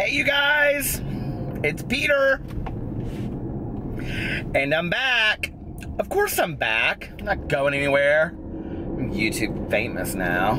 Hey you guys, it's Peter, and I'm back. Of course I'm back. I'm not going anywhere. I'm YouTube famous now.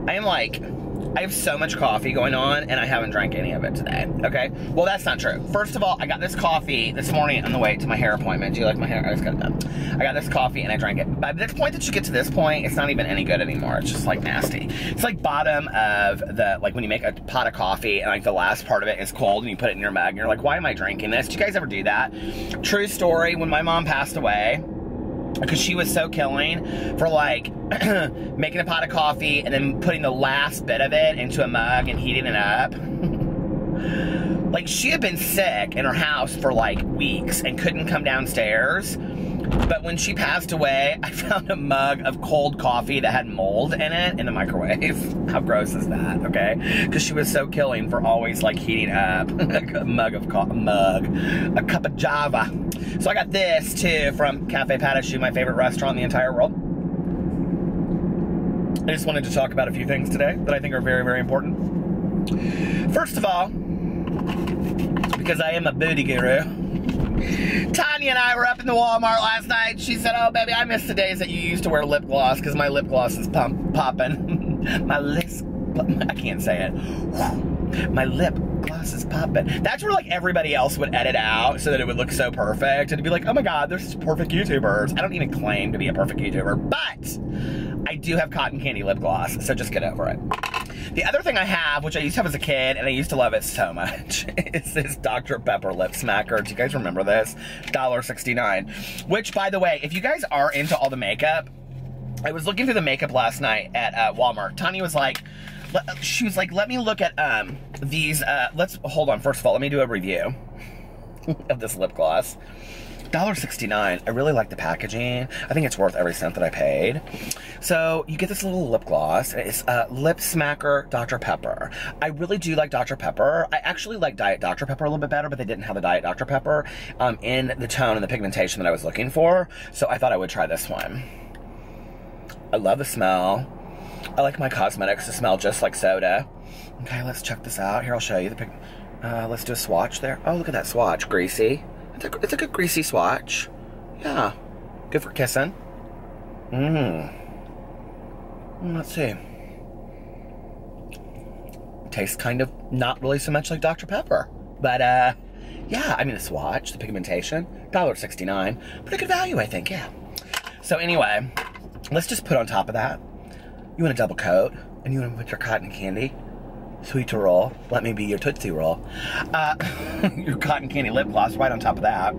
I have so much coffee going on, and I haven't drank any of it today, okay? Well, that's not true. First of all, I got this coffee this morning on the way to my hair appointment. Do you like my hair? I just got it done. I got this coffee, and I drank it. By the point that you get to this point, it's not even any good anymore. It's just, like, nasty. It's like bottom of the, like, when you make a pot of coffee, and, like, the last part of it is cold, and you put it in your mug, and you're like, why am I drinking this? Do you guys ever do that? True story, when my mom passed away, because she was so killing for, like, making a pot of coffee and then putting the last bit of it into a mug and heating it up. Like, she had been sick in her house for, like, weeks and couldn't come downstairs. But when she passed away, I found a mug of cold coffee that had mold in it in the microwave. How gross is that, okay? Because she was so killing for always, like, heating up a cup of Java. So I got this, too, from Cafe Patashu, my favorite restaurant in the entire world. I just wanted to talk about a few things today that I think are very, very important. First of all, because I am a booty guru, Tanya and I were up in the Walmart last night. She said, oh, baby, I miss the days that you used to wear lip gloss because my lip gloss is popping. I can't say it. My lip gloss is popping. That's where, like, everybody else would edit out so that it would look so perfect. It'd be like, oh my God, there's just perfect YouTubers. I don't even claim to be a perfect YouTuber, but I do have cotton candy lip gloss, so just get over it. The other thing I have, which I used to have as a kid, and I used to love it so much, is this Dr. Pepper lip smacker. Do you guys remember this? $1.69. Which, by the way, if you guys are into all the makeup, I was looking through the makeup last night at Walmart. Tanya was like, she was like, let me look at these, hold on, first of all, let me do a review of this lip gloss. $1.69. I really like the packaging. I think it's worth every cent that I paid. So you get this little lip gloss. It's Lip Smacker Dr. Pepper. I really do like Dr. Pepper. I actually like Diet Dr. Pepper a little bit better, but they didn't have the Diet Dr. Pepper in the tone and the pigmentation that I was looking for. So I thought I would try this one. I love the smell. I like my cosmetics to smell just like soda. Okay, let's check this out. Here, I'll show you the let's do a swatch there. Oh, look at that swatch. Greasy. It's a good greasy swatch. Yeah. Good for kissing. Let's see. Tastes kind of not really so much like Dr. Pepper. But, yeah, I mean, the swatch, the pigmentation, $1.69. Pretty good value, I think, yeah. So anyway, let's just put on top of that. You want a double coat, and you want to put your cotton candy, sweet to roll. Let me be your Tootsie Roll. Your cotton candy lip gloss right on top of that.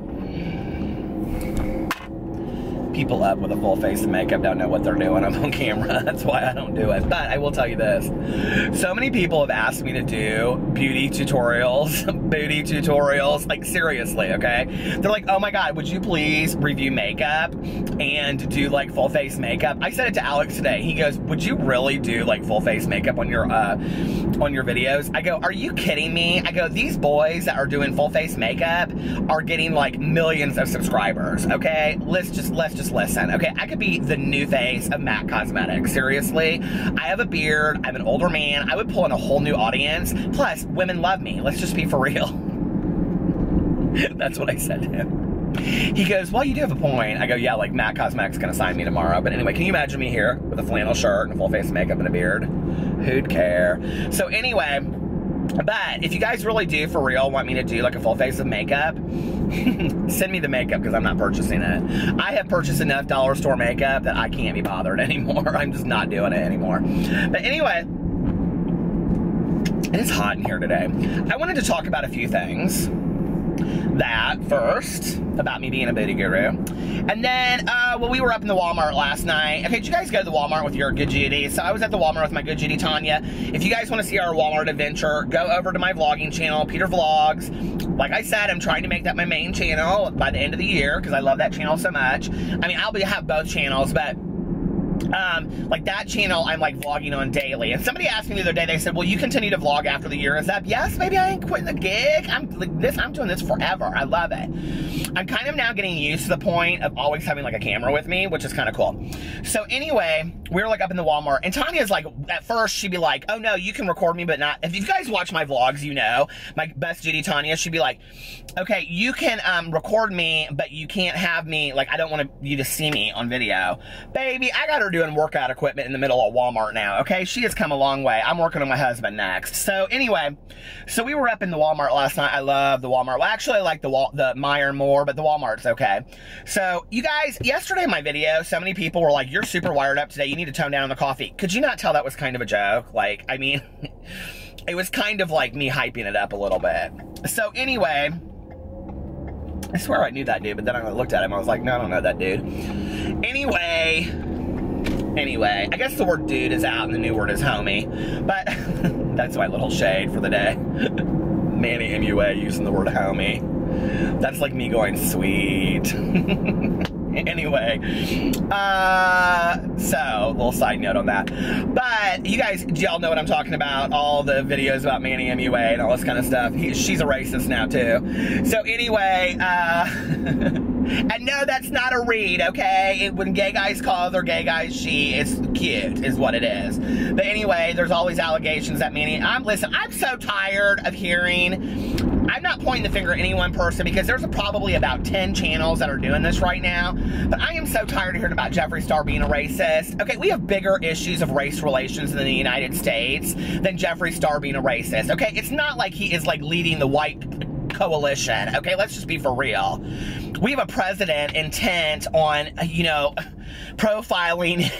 People up with a full face of makeup don't know what they're doing. I'm on camera. That's why I don't do it. But I will tell you this. So many people have asked me to do beauty tutorials, like seriously, okay? They're like, oh my God, would you please review makeup and do like full face makeup? I said it to Alex today. He goes, would you really do like full face makeup on your videos? I go, are you kidding me? I go, these boys that are doing full face makeup are getting like millions of subscribers, okay? Let's just listen, okay? I could be the new face of MAC Cosmetics, seriously. I have a beard, I'm an older man, I would pull in a whole new audience, plus, women love me, let's just be for real. That's what I said to him. He goes, well, you do have a point. I go, yeah, like MAC Cosmetics gonna sign me tomorrow, but anyway, can you imagine me here with a flannel shirt and a full face of makeup and a beard? Who'd care? So anyway, but if you guys really do, for real, want me to do like a full face of makeup, send me the makeup because I'm not purchasing it. I have purchased enough dollar store makeup that I can't be bothered anymore. I'm just not doing it anymore. But anyway, it's hot in here today. I wanted to talk about a few things. That first, about me being a beauty guru. And then, well, we were up in the Walmart last night. Okay, did you guys go to the Walmart with your good Judy? So I was at the Walmart with my good Judy, Tanya. If you guys want to see our Walmart adventure, go over to my vlogging channel, Peter Vlogs. Like I said, I'm trying to make that my main channel by the end of the year because I love that channel so much. I mean, I'll have both channels, but like that channel I'm like vlogging on daily. And somebody asked me the other day, they said, will you continue to vlog after the year is up? Yes, maybe I ain't quitting the gig. I'm doing this forever. I love it. I'm kind of now getting used to the point of always having like a camera with me, which is kind of cool. So anyway, we were like up in the Walmart, and Tanya's like, at first she'd be like, oh no, you can record me, but not, if you guys watch my vlogs, you know, my best Judy Tanya, she'd be like, okay, you can record me, but you can't have me, like, I don't want you to see me on video. Baby, I got her doing workout equipment in the middle of Walmart now, okay? She has come a long way. I'm working on my husband next. So anyway, so we were up in the Walmart last night. I love the Walmart. Well, actually, I like the Meijer more, but the Walmart's okay. So you guys, yesterday in my video, so many people were like, you're super wired up today. You need to tone down on the coffee. Could you not tell that was kind of a joke? Like, I mean, it was kind of like me hyping it up a little bit. So anyway, I swear I knew that dude, but then I looked at him. I was like, no, I don't know that dude. Anyway, I guess the word dude is out and the new word is homie. But that's my little shade for the day. Manny MUA using the word homie. That's like me going, sweet. Anyway, so, a little side note on that. But, you guys, do y'all know what I'm talking about? All the videos about Manny MUA and all this kind of stuff. She's a racist now, too. So, anyway, and no, that's not a read, okay? When gay guys call their gay guys she, it's cute, is what it is. But anyway, there's all these allegations that Manny, listen, I'm so tired of hearing, I'm not pointing the finger at any one person because there's probably about 10 channels that are doing this right now, but I am so tired of hearing about Jeffree Star being a racist. Okay, we have bigger issues of race relations in the United States than Jeffree Star being a racist, okay? It's not like he is like leading the white coalition, okay? Let's just be for real. We have a president intent on, you know, profiling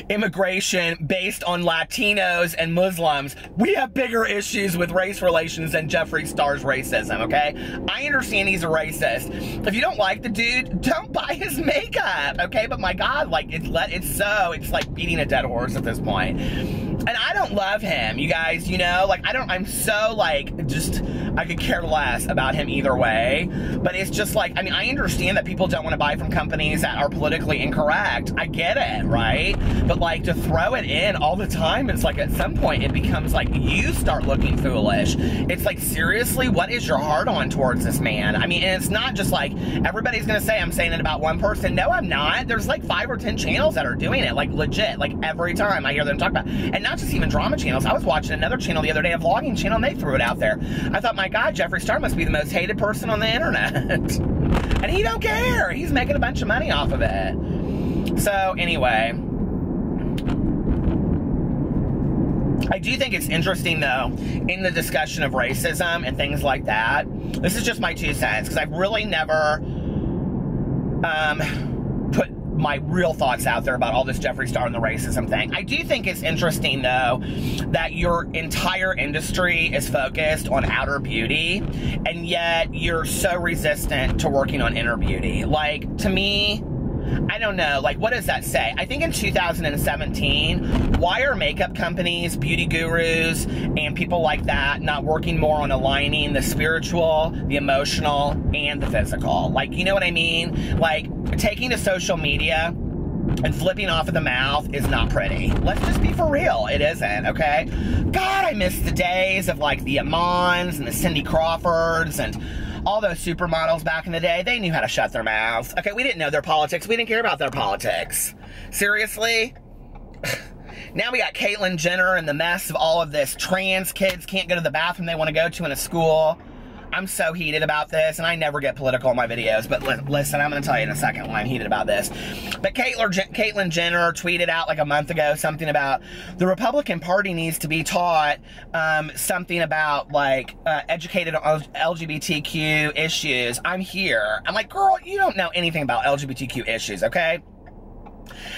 immigration based on Latinos and Muslims. We have bigger issues with race relations than Jeffree Star's racism, okay? I understand he's a racist. If you don't like the dude, don't buy his makeup, okay? But my God, like, it's like beating a dead horse at this point. And I don't love him, you guys, you know? Like, I'm so, like, just, I could care less about him either way. But it's just like, I mean, I understand that people don't want to buy from companies that are politically incorrect. I get it, right? But, like, to throw it in all the time, it's like, at some point, it becomes like, you start looking foolish. It's like, seriously, what is your heart on towards this man? I mean, and it's not just like, everybody's gonna say I'm saying it about one person. No, I'm not. There's like 5 or 10 channels that are doing it, like, legit, like, every time I hear them talk about it. And not just even drama channels. I was watching another channel the other day, a vlogging channel, and they threw it out there. I thought, my God, Jeffree Star must be the most hated person on the internet. And he don't care. He's making a bunch of money off of it. So, anyway. I do think it's interesting, though, in the discussion of racism and things like that. This is just my 2 cents, because I've really never put my real thoughts out there about all this Jeffree Star and the racism thing. I do think it's interesting, though, that your entire industry is focused on outer beauty, and yet you're so resistant to working on inner beauty. Like, to me, I don't know, like, what does that say? I think in 2017, why are makeup companies, beauty gurus, and people like that not working more on aligning the spiritual, the emotional, and the physical? Like, you know what I mean? Like, taking to social media and flipping off of the mouth is not pretty. Let's just be for real. It isn't, okay? God, I miss the days of, like, the Monns and the Cindy Crawfords and all those supermodels back in the day. They knew how to shut their mouths. Okay, we didn't know their politics. We didn't care about their politics. Seriously? Now we got Caitlyn Jenner and the mess of all of this. Trans kids can't go to the bathroom they want to go to in a school. I'm so heated about this, and I never get political in my videos, but listen, I'm going to tell you in a second why I'm heated about this. But Caitlyn Jenner tweeted out like a month ago something about the Republican Party needs to be taught something about, like, educated on LGBTQ issues. I'm here. I'm like, girl, you don't know anything about LGBTQ issues, okay?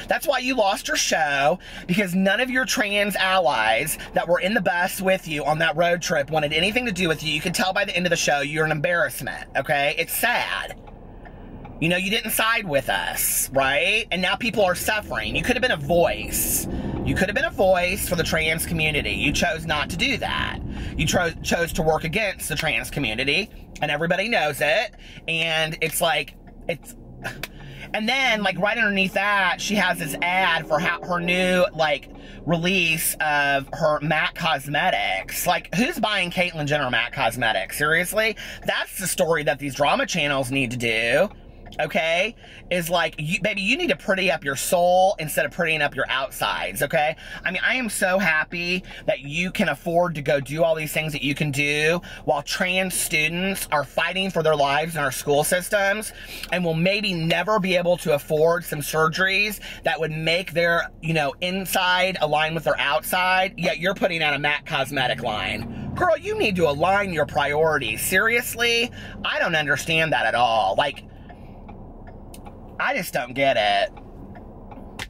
That's why you lost your show, because none of your trans allies that were in the bus with you on that road trip wanted anything to do with you. You could tell by the end of the show you're an embarrassment, okay? It's sad. You know, you didn't side with us, right? And now people are suffering. You could have been a voice. You could have been a voice for the trans community. You chose not to do that. You chose to work against the trans community, and everybody knows it. And it's like, And then, like, right underneath that, she has this ad for her new, like, release of her MAC Cosmetics. Like, who's buying Caitlyn Jenner MAC Cosmetics? Seriously? That's the story that these drama channels need to do. Okay, is like, baby, you need to pretty up your soul instead of prettying up your outsides, okay? I mean, I am so happy that you can afford to go do all these things that you can do while trans students are fighting for their lives in our school systems and will maybe never be able to afford some surgeries that would make their, you know, inside align with their outside, yet you're putting out a MAC cosmetic line. Girl, you need to align your priorities. Seriously? I don't understand that at all. Like, I just don't get it.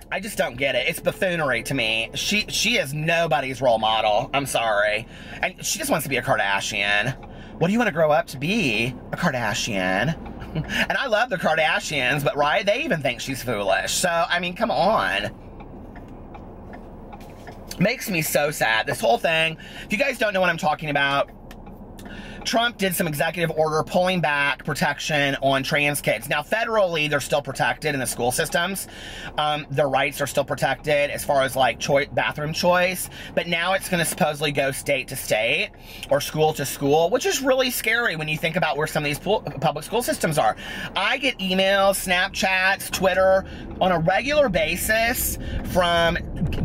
I just don't get it. It's buffoonery to me. She is nobody's role model. I'm sorry. And she just wants to be a Kardashian. What do you want to grow up to be? A Kardashian. And I love the Kardashians, but right? They even think she's foolish. So, I mean, come on. Makes me so sad. This whole thing. If you guys don't know what I'm talking about, Trump did some executive order pulling back protection on trans kids. Now, federally, they're still protected in the school systems. Their rights are still protected as far as, like, bathroom choice. But now it's going to supposedly go state to state or school to school, which is really scary when you think about where some of these public school systems are. I get emails, Snapchats, Twitter on a regular basis from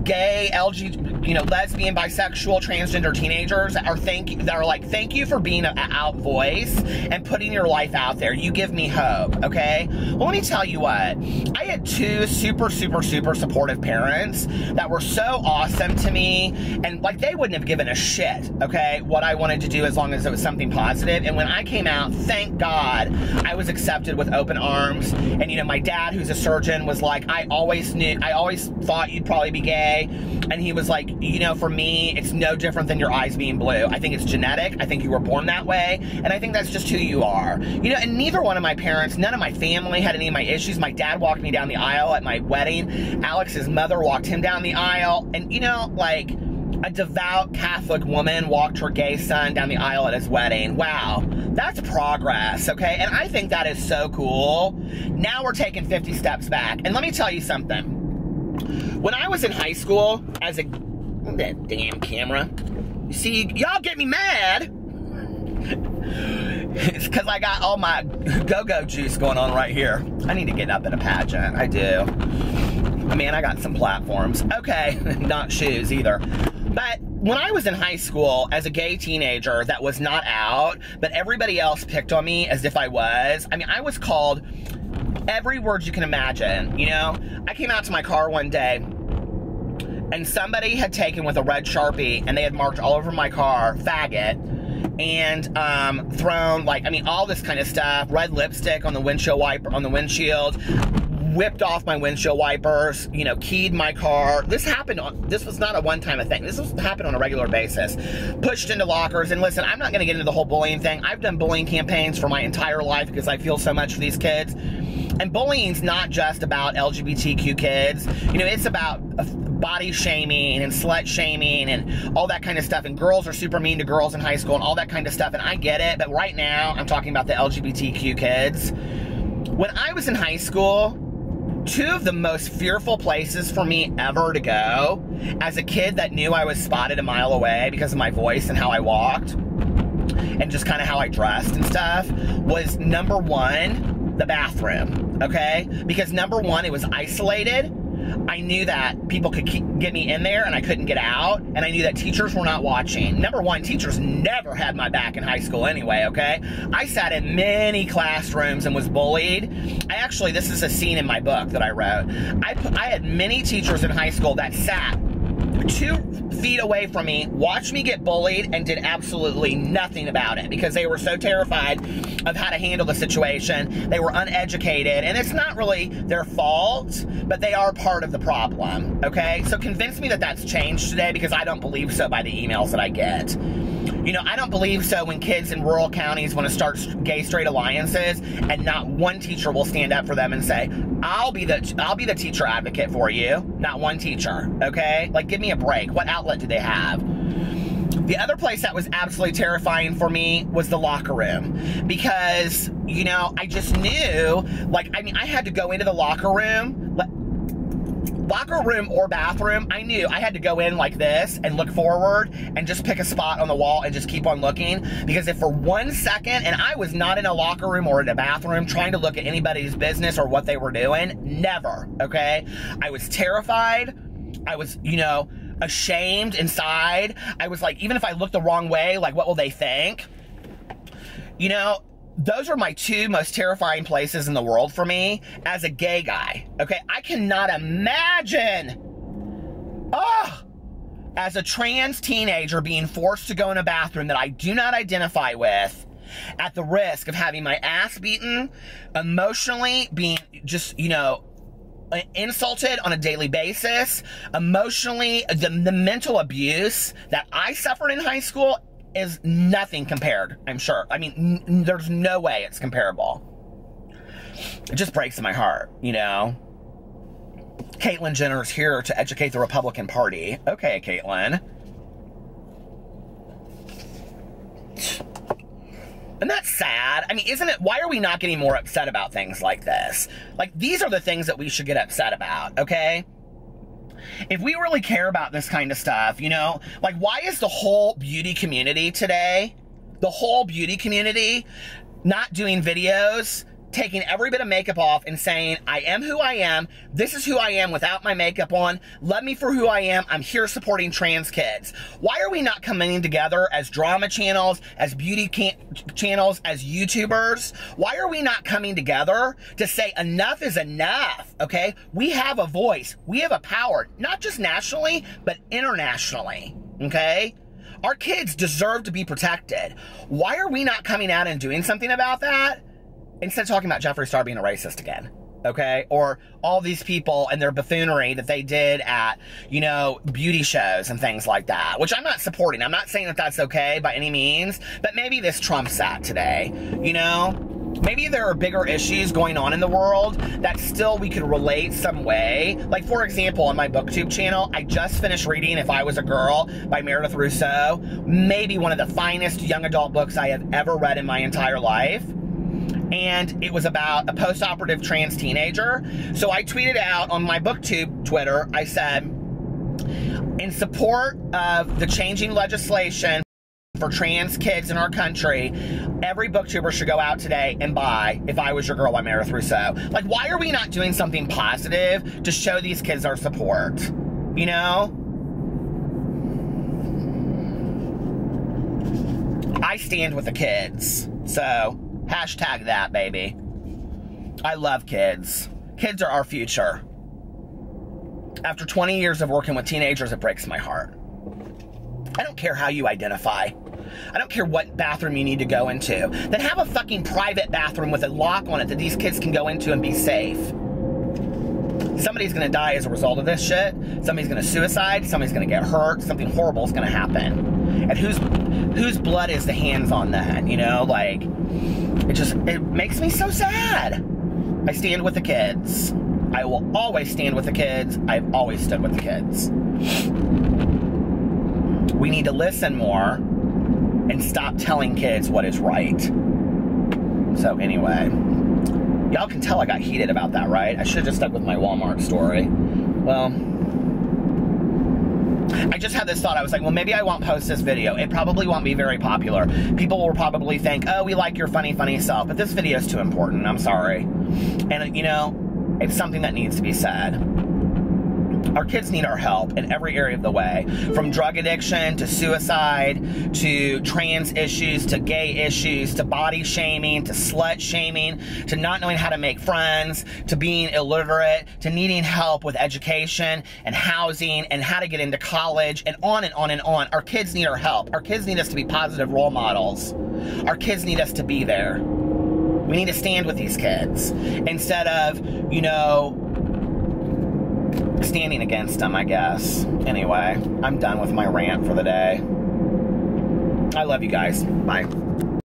gay, LGBT, you know, lesbian, bisexual, transgender teenagers that are like, thank you for being an out voice and putting your life out there. You give me hope, okay? Well, let me tell you what. I had two super supportive parents that were so awesome to me, and like, they wouldn't have given a shit, okay, what I wanted to do as long as it was something positive. And when I came out, thank God, I was accepted with open arms. And, you know, my dad, who's a surgeon, was like, I always thought you'd probably be gay. And he was like, you know, for me, it's no different than your eyes being blue. I think it's genetic. I think you were born that way. And I think that's just who you are. You know, and neither one of my parents, none of my family had any of my issues. My dad walked me down the aisle at my wedding. Alex's mother walked him down the aisle. And, you know, like, a devout Catholic woman walked her gay son down the aisle at his wedding. Wow, that's progress, okay? And I think that is so cool. Now we're taking 50 steps back. And let me tell you something. When I was in high school, as a... that damn camera. You see, y'all get me mad. It's because I got all my go-go juice going on right here. I need to get up in a pageant. I do. I mean, I got some platforms. Okay, not shoes either. But when I was in high school as a gay teenager that was not out, but everybody else picked on me as if I was. I mean, I was called every word you can imagine, you know? I came out to my car one day, and somebody had taken with a red Sharpie, and they had marked all over my car, faggot, and thrown, like, I mean, all this kind of stuff, red lipstick on the windshield wiper, on the windshield, whipped off my windshield wipers, you know, keyed my car. This was not a one-time thing. This happened on a regular basis. Pushed into lockers. And listen, I'm not going to get into the whole bullying thing. I've done bullying campaigns for my entire life because I feel so much for these kids. And bullying's not just about LGBTQ kids. You know, it's about body shaming and slut shaming and all that kind of stuff. And girls are super mean to girls in high school and all that kind of stuff. And I get it. But right now, I'm talking about the LGBTQ kids. When I was in high school, two of the most fearful places for me ever to go, as a kid that knew I was spotted a mile away because of my voice and how I walked, and just kind of how I dressed and stuff, was number one, the bathroom, okay? Because number one, it was isolated. I knew that people could get me in there and I couldn't get out, and I knew that teachers were not watching. Number one, teachers never had my back in high school anyway, okay? I sat in many classrooms and was bullied. This is a scene in my book that I wrote. I had many teachers in high school that sat 2 feet away from me, watched me get bullied, and did absolutely nothing about it because they were so terrified of how to handle the situation. They were uneducated, and it's not really their fault, but they are part of the problem, okay? So convince me that that's changed today, because I don't believe so by the emails that I get. You know, I don't believe so when kids in rural counties want to start gay-straight alliances, and not one teacher will stand up for them and say, I'll be the teacher advocate for you. Not one teacher, okay? Like, give me a break. What outlet do they have? The other place that was absolutely terrifying for me was the locker room, because, you know, I just knew, like, I mean, I had to go into the locker room or bathroom. I knew I had to go in like this and look forward and just pick a spot on the wall and just keep on looking, because if for 1 second, and I was not in a locker room or in a bathroom trying to look at anybody's business or what they were doing, never, okay? I was terrified. I was, you know, ashamed inside. I was like, even if I look the wrong way, like, what will they think? You know, those are my two most terrifying places in the world for me as a gay guy, okay? I cannot imagine, as a trans teenager being forced to go in a bathroom that I do not identify with, at the risk of having my ass beaten, emotionally being just, you know, insulted on a daily basis, emotionally, the mental abuse that I suffered in high school is nothing compared, I'm sure. I mean, there's no way it's comparable. It just breaks my heart, you know? Caitlyn Jenner's here to educate the Republican Party. Okay, Caitlyn. And that's sad. I mean, isn't it? Why are we not getting more upset about things like this? Like, these are the things that we should get upset about, okay? If we really care about this kind of stuff, you know, like, why is the whole beauty community today, the whole beauty community, not doing videos, taking every bit of makeup off and saying, I am who I am, this is who I am without my makeup on, love me for who I am, I'm here supporting trans kids? Why are we not coming together as drama channels, as beauty channels, as YouTubers? Why are we not coming together to say enough is enough, okay? We have a voice, we have a power, not just nationally, but internationally, okay? Our kids deserve to be protected. Why are we not coming out and doing something about that? Instead of talking about Jeffree Star being a racist again, okay? Or all these people and their buffoonery that they did at, you know, beauty shows and things like that, which I'm not supporting. I'm not saying that that's okay by any means, but maybe this trumps that today, you know? Maybe there are bigger issues going on in the world that still we could relate some way. Like, for example, on my BookTube channel, I just finished reading If I Was a Girl by Meredith Rousseau, maybe one of the finest young adult books I have ever read in my entire life. And it was about a post-operative trans teenager. So I tweeted out on my BookTube Twitter, I said, in support of the changing legislation for trans kids in our country, every booktuber should go out today and buy If I Was Your Girl by Meredith Rousseau. Like, why are we not doing something positive to show these kids our support? You know? I stand with the kids. So, hashtag that, baby. I love kids. Kids are our future. After 20 years of working with teenagers, it breaks my heart. I don't care how you identify. I don't care what bathroom you need to go into. Then have a fucking private bathroom with a lock on it that these kids can go into and be safe. Somebody's gonna die as a result of this shit. Somebody's gonna suicide. Somebody's gonna get hurt. Something horrible is gonna happen. And whose blood is the hands on that? You know, like, it makes me so sad. I stand with the kids. I will always stand with the kids. I've always stood with the kids. We need to listen more and stop telling kids what is right. So anyway, y'all can tell I got heated about that, right? I should have just stuck with my Walmart story. Well, I just had this thought. I was like, well, maybe I won't post this video. It probably won't be very popular. People will probably think, oh, we like your funny, funny self. But this video is too important. I'm sorry. And, you know, it's something that needs to be said. Our kids need our help in every area of the way. From drug addiction, to suicide, to trans issues, to gay issues, to body shaming, to slut shaming, to not knowing how to make friends, to being illiterate, to needing help with education and housing and how to get into college, and on and on and on. Our kids need our help. Our kids need us to be positive role models. Our kids need us to be there. We need to stand with these kids instead of, you know, standing against them, I guess. Anyway, I'm done with my rant for the day. I love you guys. Bye.